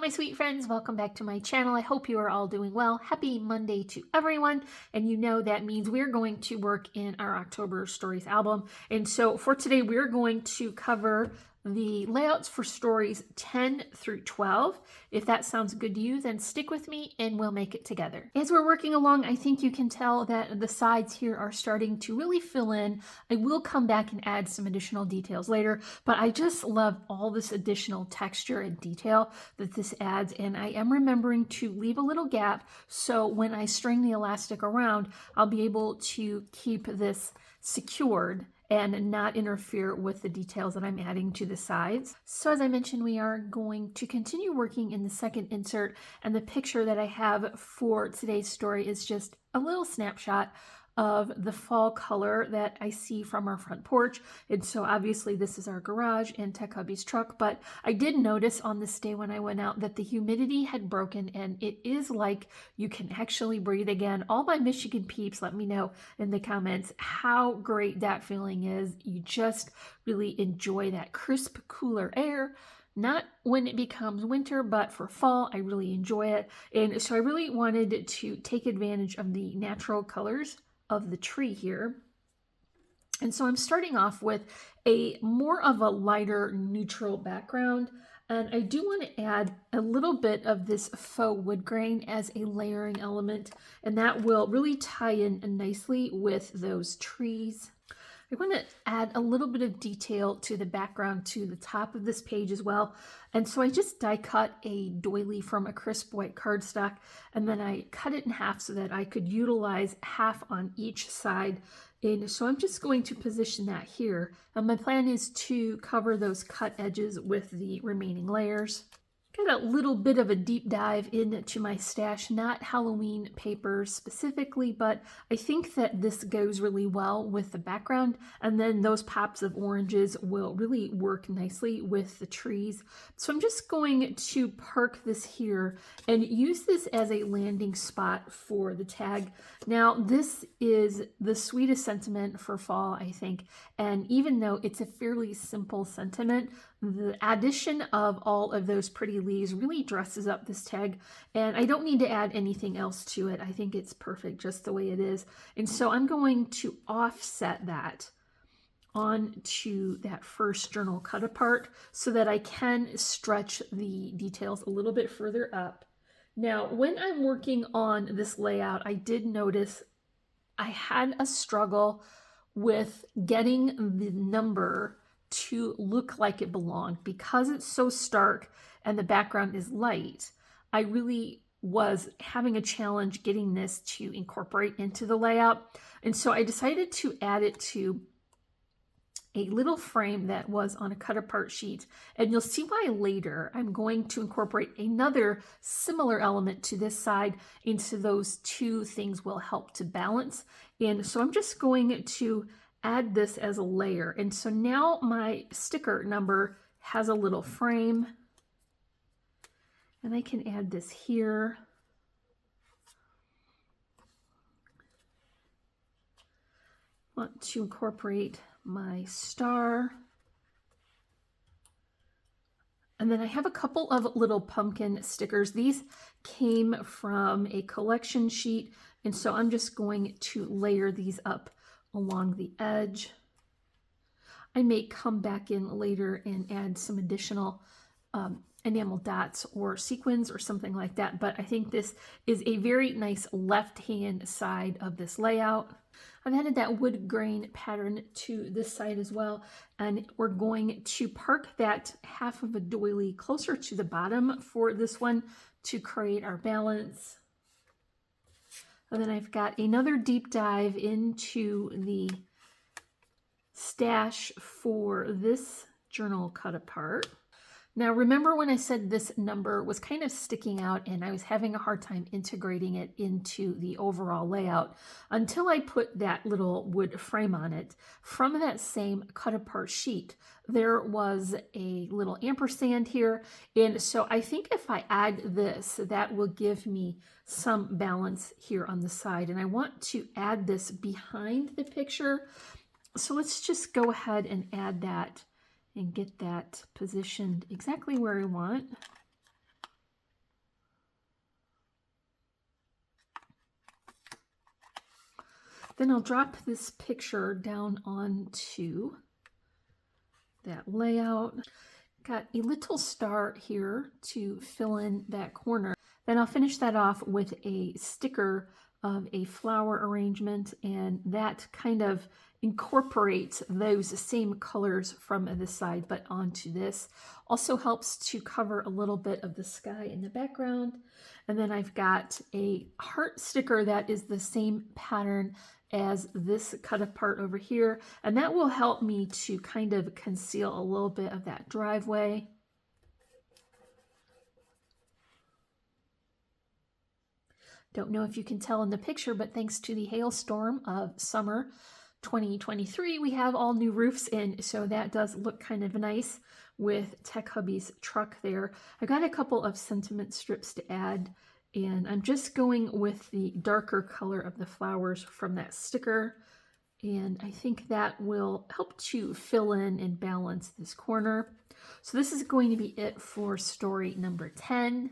my sweet friends, welcome back to my channel. I hope you are all doing well. Happy Monday to everyone. And you know that means we're going to work in our October Stories album. And so for today, we're going to cover the layouts for stories 10 through 12. If that sounds good to you, then stick with me and we'll make it together. As we're working along, I think you can tell that the sides here are starting to really fill in. I will come back and add some additional details later, but I just love all this additional texture and detail that this adds, and I am remembering to leave a little gap so when I string the elastic around, I'll be able to keep this secured and not interfere with the details that I'm adding to the sides. So as I mentioned, we are going to continue working in the second insert, and the picture that I have for today's story is just a little snapshot of the fall color that I see from our front porch. And so obviously this is our garage and Tech Hubby's truck, but I did notice on this day when I went out that the humidity had broken and it is like you can actually breathe again. All my Michigan peeps, let me know in the comments how great that feeling is. You just really enjoy that crisp, cooler air. Not when it becomes winter, but for fall, I really enjoy it. And so I really wanted to take advantage of the natural colors of the tree here. And so I'm starting off with a more of a lighter neutral background. And I do want to add a little bit of this faux wood grain as a layering element. And that will really tie in nicely with those trees. I want to add a little bit of detail to the background to the top of this page as well. And so I just die cut a doily from a crisp white cardstock, and then I cut it in half so that I could utilize half on each side. And so I'm just going to position that here. And my plan is to cover those cut edges with the remaining layers. Got a little bit of a deep dive into my stash, not Halloween papers specifically, but I think that this goes really well with the background, and then those pops of oranges will really work nicely with the trees. So I'm just going to park this here and use this as a landing spot for the tag. Now, this is the sweetest sentiment for fall, I think, and even though it's a fairly simple sentiment, the addition of all of those pretty leaves really dresses up this tag, and I don't need to add anything else to it. I think it's perfect just the way it is. And so I'm going to offset that onto that first journal cut apart so that I can stretch the details a little bit further up. Now, when I'm working on this layout, I did notice I had a struggle with getting the number to look like it belonged. Because it's so stark and the background is light, I really was having a challenge getting this to incorporate into the layout. And so I decided to add it to a little frame that was on a cut apart sheet. And you'll see why later. I'm going to incorporate another similar element to this side, and so those two things will help to balance. And so I'm just going to add this as a layer. And so now my sticker number has a little frame, and I can add this here. Want to incorporate my star. And then I have a couple of little pumpkin stickers. These came from a collection sheet, and so I'm just going to layer these up along the edge. I may come back in later and add some additional enamel dots or sequins or something like that, but I think this is a very nice left-hand side of this layout. I've added that wood grain pattern to this side as well, and we're going to park that half of a doily closer to the bottom for this one to create our balance. And then I've got another deep dive into the stash for this journal cut apart. Now, remember when I said this number was kind of sticking out and I was having a hard time integrating it into the overall layout until I put that little wood frame on it. From that same cut apart sheet, there was a little ampersand here. And so I think if I add this, that will give me some balance here on the side. And I want to add this behind the picture. So let's just go ahead and add that and get that positioned exactly where I want. Then I'll drop this picture down onto that layout. Got a little star here to fill in that corner. Then I'll finish that off with a sticker of a flower arrangement, and that kind of incorporates those same colors from this side but onto this. Also helps to cover a little bit of the sky in the background. And then I've got a heart sticker that is the same pattern as this cut apart over here, and that will help me to kind of conceal a little bit of that driveway. Don't know if you can tell in the picture, but thanks to the hailstorm of summer 2023, we have all new roofs in, so that does look kind of nice with Tech Hubby's truck there. I got a couple of sentiment strips to add, and I'm just going with the darker color of the flowers from that sticker, and I think that will help to fill in and balance this corner. So this is going to be it for story number 10.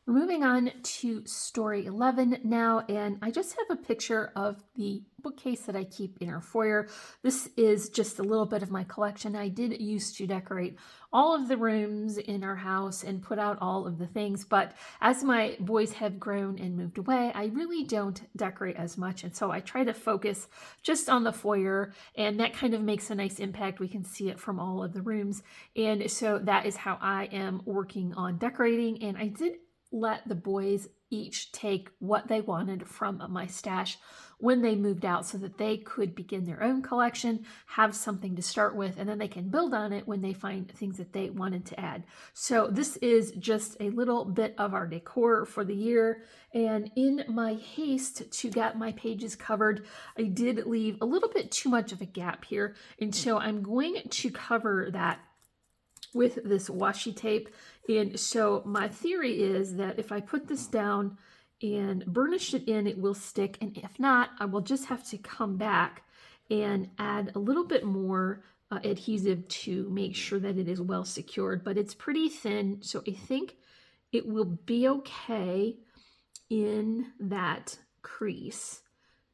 We're moving on to story 11 now, and I just have a picture of the bookcase that I keep in our foyer. This is just a little bit of my collection. I did used to decorate all of the rooms in our house and put out all of the things, but as my boys have grown and moved away, I really don't decorate as much, and so I try to focus just on the foyer, and that kind of makes a nice impact. We can see it from all of the rooms, and so that is how I am working on decorating. And I did let the boys each take what they wanted from my stash when they moved out so that they could begin their own collection, have something to start with, and then they can build on it when they find things that they wanted to add. So this is just a little bit of our decor for the year. And in my haste to get my pages covered, I did leave a little bit too much of a gap here. And so I'm going to cover that with this washi tape. And so my theory is that if I put this down and burnish it in, it will stick. And if not, I will just have to come back and add a little bit more adhesive to make sure that it is well secured. But it's pretty thin, so I think it will be okay in that crease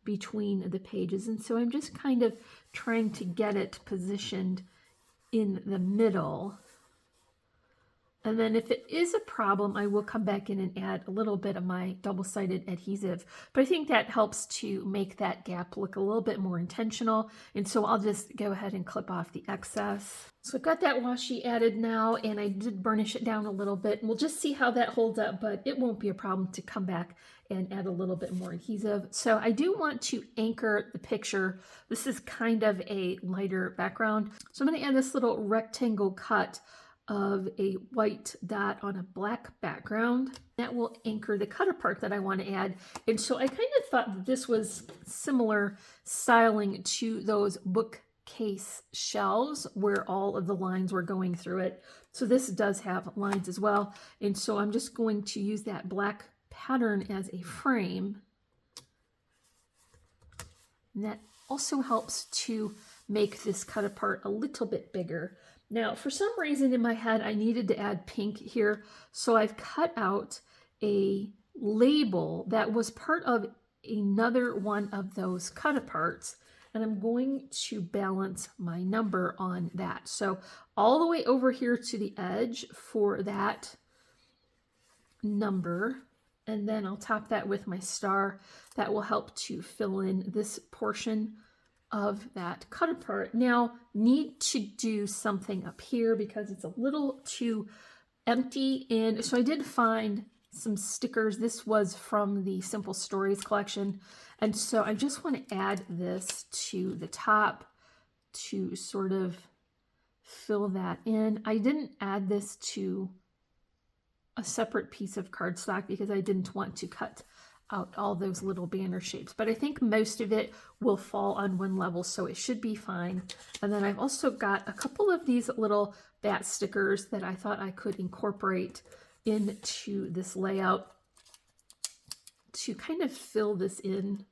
between the pages. And so I'm just kind of trying to get it positioned in the middle. And then if it is a problem, I will come back in and add a little bit of my double-sided adhesive. But I think that helps to make that gap look a little bit more intentional. And so I'll just go ahead and clip off the excess. So I've got that washi added now, and I did burnish it down a little bit. And we'll just see how that holds up, but it won't be a problem to come back and add a little bit more adhesive. So I do want to anchor the picture. This is kind of a lighter background. So I'm going to add this little rectangle cut of a white dot on a black background. That will anchor the cut apart that I want to add. And so I kind of thought this was similar styling to those bookcase shelves where all of the lines were going through it. So this does have lines as well. And so I'm just going to use that black pattern as a frame. And that also helps to make this cut apart a little bit bigger. Now, for some reason in my head, I needed to add pink here, so I've cut out a label that was part of another one of those cut aparts, and I'm going to balance my number on that. So all the way over here to the edge for that number, and then I'll top that with my star. That will help to fill in this portion of that cut apart. Now, need to do something up here because it's a little too empty. And so I did find some stickers. This was from the Simple Stories collection. And so I just want to add this to the top to sort of fill that in. I didn't add this to a separate piece of cardstock because I didn't want to cut out all those little banner shapes, but I think most of it will fall on one level, so it should be fine. And then I've also got a couple of these little bat stickers that I thought I could incorporate into this layout to kind of fill this in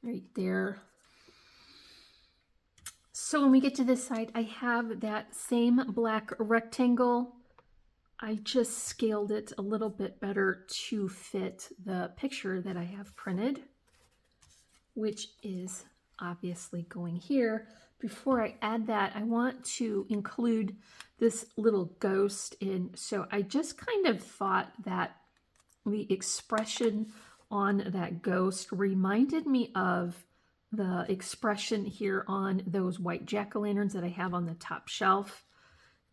right there. So when we get to this side, I have that same black rectangle. I just scaled it a little bit better to fit the picture that I have printed. which is obviously going here. Before I add that, I want to include this little ghost in. So I just kind of thought that the expression on that ghost reminded me of the expression here on those white jack-o'-lanterns that I have on the top shelf.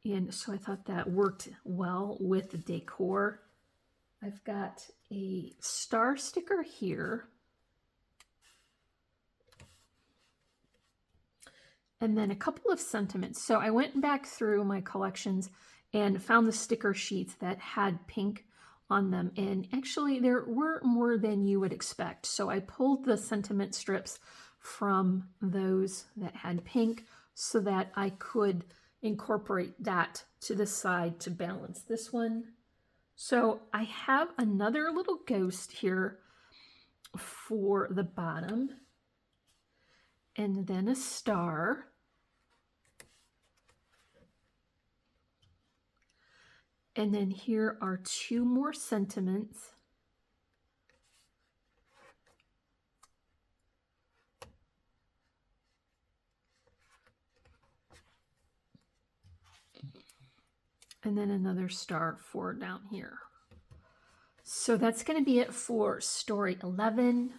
And so I thought that worked well with the decor. I've got a star sticker here. And then a couple of sentiments. So I went back through my collections and found the sticker sheets that had pink on them. And actually there were more than you would expect. So I pulled the sentiment strips from those that had pink so that I could incorporate that to the side to balance this one. So I have another little ghost here for the bottom, and then a star. And then here are two more sentiments. And then another star for down here. So that's going to be it for story 11.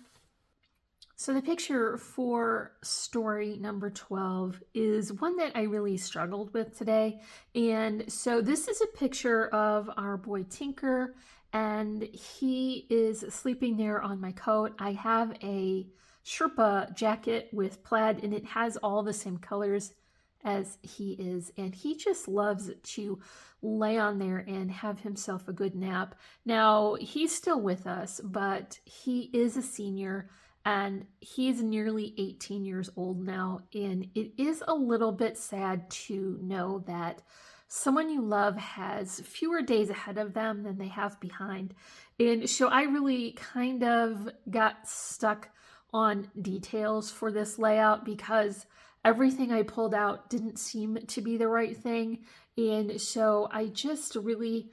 So the picture for story number 12 is one that I really struggled with today. And so this is a picture of our boy Tinker, and he is sleeping there on my coat. I have a Sherpa jacket with plaid, and it has all the same colors as he is, and he just loves to lay on there and have himself a good nap. Now, he's still with us, but he is a senior, and he's nearly 18 years old now, and it is a little bit sad to know that someone you love has fewer days ahead of them than they have behind. And so I really kind of got stuck on details for this layout because everything I pulled out didn't seem to be the right thing. And so I just really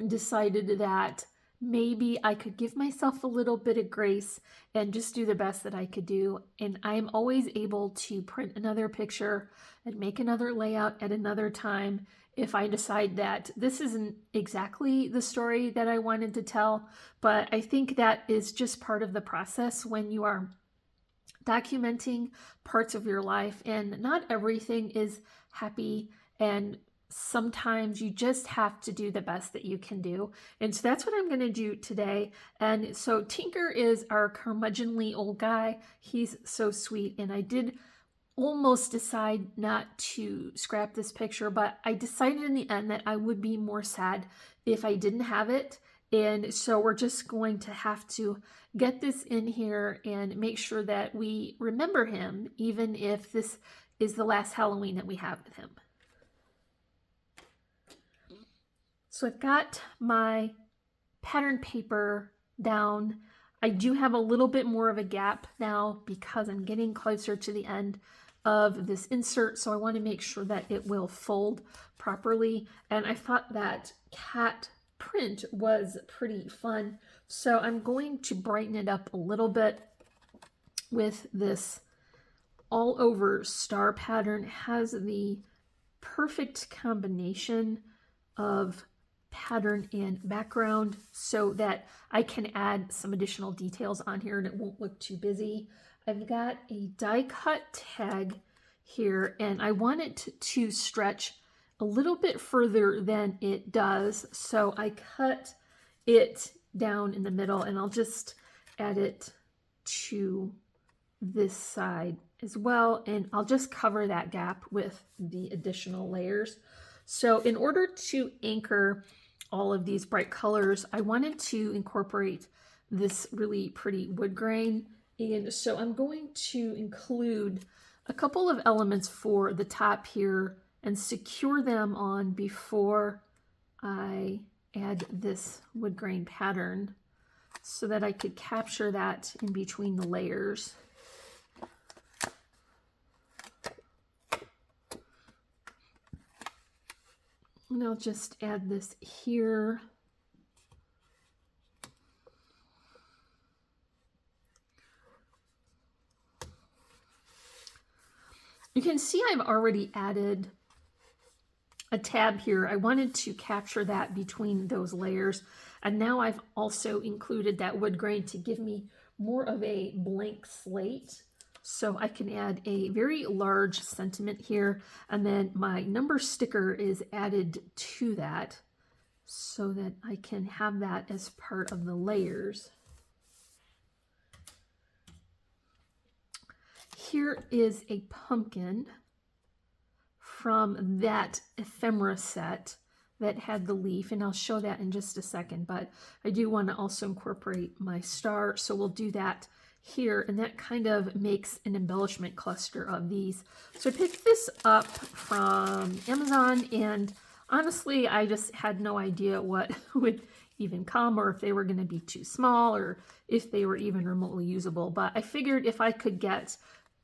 decided that maybe I could give myself a little bit of grace and just do the best that I could do. And I'm always able to print another picture and make another layout at another time if I decide that this isn't exactly the story that I wanted to tell. But I think that is just part of the process when you are documenting parts of your life, and not everything is happy, and sometimes you just have to do the best that you can do. And so that's what I'm going to do today. And so Tinker is our curmudgeonly old guy. He's so sweet, and I did almost decide not to scrap this picture, but I decided in the end that I would be more sad if I didn't have it. And so we're just going to have to get this in here and make sure that we remember him, even if this is the last Halloween that we have with him. So I've got my pattern paper down. I do have a little bit more of a gap now because I'm getting closer to the end of this insert, so I want to make sure that it will fold properly. And I thought that cat print was pretty fun, so I'm going to brighten it up a little bit with this all over star pattern. It has the perfect combination of pattern and background so that I can add some additional details on here and it won't look too busy. I've got a die cut tag here, and I want it to stretch a little bit further than it does, so I cut it down in the middle, and I'll just add it to this side as well, and I'll just cover that gap with the additional layers. So in order to anchor all of these bright colors, I wanted to incorporate this really pretty wood grain, and so I'm going to include a couple of elements for the top here and secure them on before I add this wood grain pattern so that I could capture that in between the layers. And I'll just add this here. You can see I've already added a tab here. I wanted to capture that between those layers. And now I've also included that wood grain to give me more of a blank slate. So I can add a very large sentiment here. And then my number sticker is added to that so that I can have that as part of the layers. Here is a pumpkin from that ephemera set that had the leaf, and I'll show that in just a second, but I do want to also incorporate my star, so we'll do that here, and that kind of makes an embellishment cluster of these. So I picked this up from Amazon, and honestly, I just had no idea what would even come, or if they were going to be too small, or if they were even remotely usable, but I figured if I could get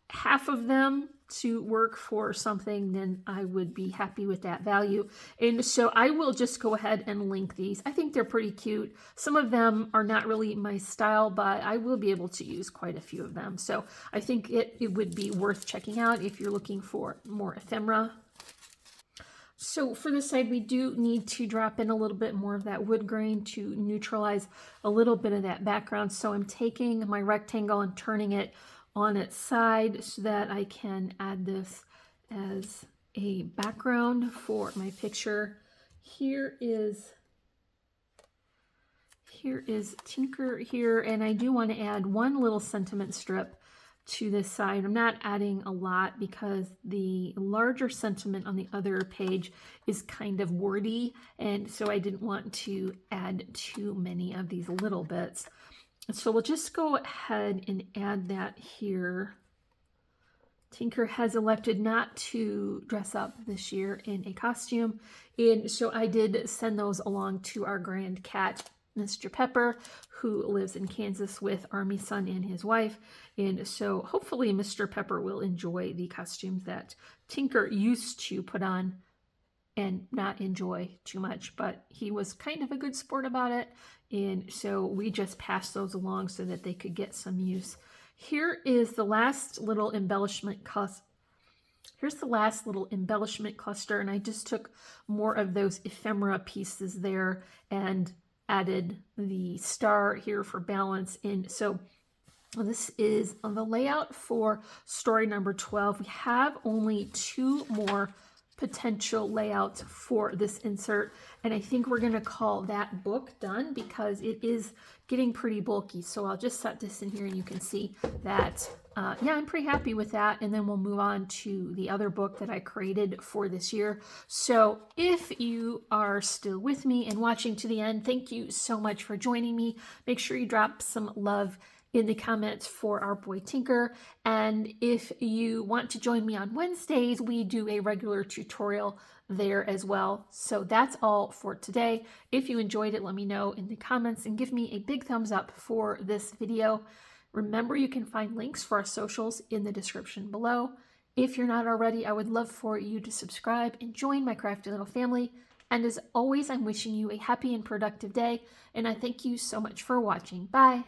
half of them to work for something, then I would be happy with that value. And so I will just go ahead and link these. I think they're pretty cute. Some of them are not really my style, but I will be able to use quite a few of them. So I think it would be worth checking out if you're looking for more ephemera. So for this side, we do need to drop in a little bit more of that wood grain to neutralize a little bit of that background. So I'm taking my rectangle and turning it on its side so that I can add this as a background for my picture. Here is Tinker here, and I do want to add one little sentiment strip to this side. I'm not adding a lot because the larger sentiment on the other page is kind of wordy, and so I didn't want to add too many of these little bits. So we'll just go ahead and add that here. Tinker has elected not to dress up this year in a costume, and so I did send those along to our grand cat, Mr. Pepper, who lives in Kansas with Army Son and his wife, and so hopefully Mr. Pepper will enjoy the costumes that Tinker used to put on and not enjoy too much, but he was kind of a good sport about it, and so we just passed those along so that they could get some use. Here is the last little embellishment cluster. Here's the last little embellishment cluster, and I just took more of those ephemera pieces there and added the star here for balance. And so this is the layout for story number 12. We have only 2 more potential layouts for this insert, and I think we're going to call that book done because it is getting pretty bulky. So I'll just set this in here and you can see that yeah, I'm pretty happy with that, and then we'll move on to the other book that I created for this year. So if you are still with me and watching to the end, thank you so much for joining me. Make sure you drop some love in the comments for our boy Tinker, and if you want to join me on Wednesdays, we do a regular tutorial there as well. So that's all for today. If you enjoyed it, let me know in the comments and give me a big thumbs up for this video. Remember, you can find links for our socials in the description below. If you're not already, I would love for you to subscribe and join my crafty little family. And as always, I'm wishing you a happy and productive day, and I thank you so much for watching. Bye!